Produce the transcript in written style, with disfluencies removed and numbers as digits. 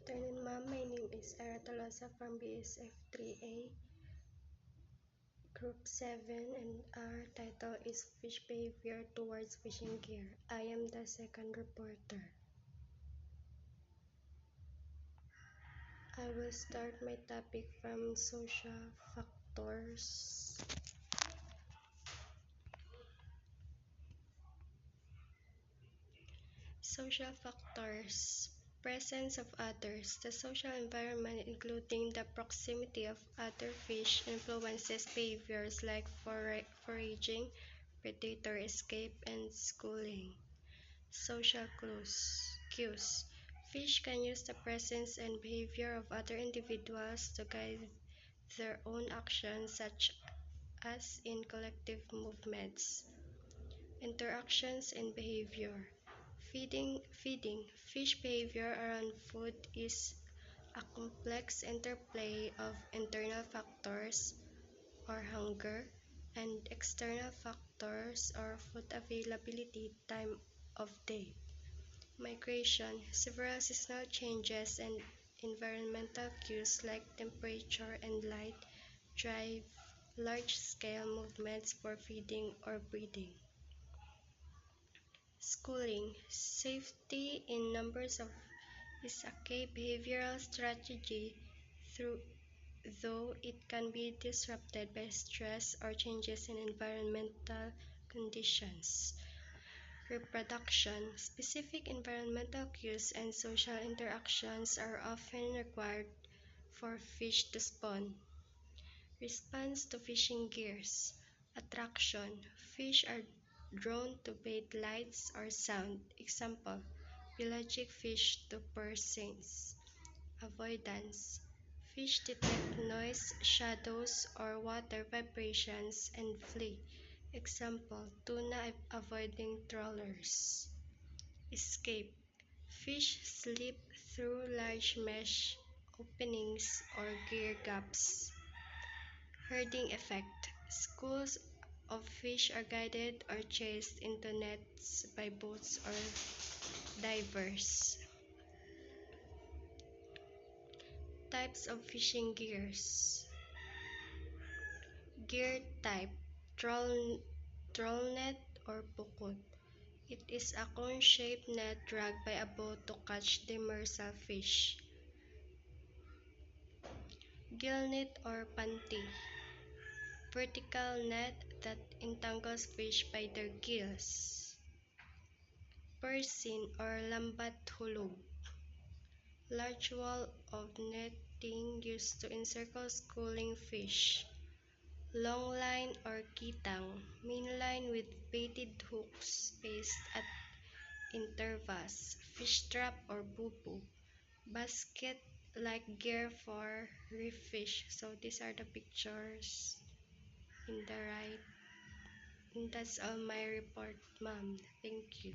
Afternoon, ma'am. My name is Ara Tolosa from BSF 3A, Group 7, and our title is Fish Behavior Towards Fishing Gear. I am the second reporter. I will start my topic from social factors. Social factors. Presence of others. The social environment, including the proximity of other fish, influences behaviors like foraging, predator escape, and schooling. Social cues. Fish can use the presence and behavior of other individuals to guide their own actions, such as in collective movements. Interactions and behavior. Feeding. Fish behavior around food is a complex interplay of internal factors, or hunger, and external factors, or food availability, time of day. Migration. Several seasonal changes and environmental cues like temperature and light drive large-scale movements for feeding or breeding. Schooling. Safety in numbers is a key behavioral strategy, though it can be disrupted by stress or changes in environmental conditions. Reproduction. Specific environmental cues and social interactions are often required for fish to spawn. Response to fishing gears. Attraction. Fish are drawn to bait lights or sound. Example, pelagic fish to persins. Avoidance. Fish detect noise, shadows, or water vibrations and flee. Example, tuna avoiding trawlers. Escape. Fish slip through large mesh openings or gear gaps. Herding effect. Schools of fish are guided or chased into nets by boats or divers. Types of fishing gears. Gear type: trawl net or pukot. It is a cone-shaped net dragged by a boat to catch demersal fish. Gill net or panty. Vertical net that entangles fish by their gills. Persin or lambat hulog. Large wall of netting used to encircle schooling fish. Long line or kitang, main line with baited hooks spaced at intervals. Fish trap or bubu. Basket-like gear for reef fish. So these are the pictures in the right. And that's all my report, ma'am. Thank you.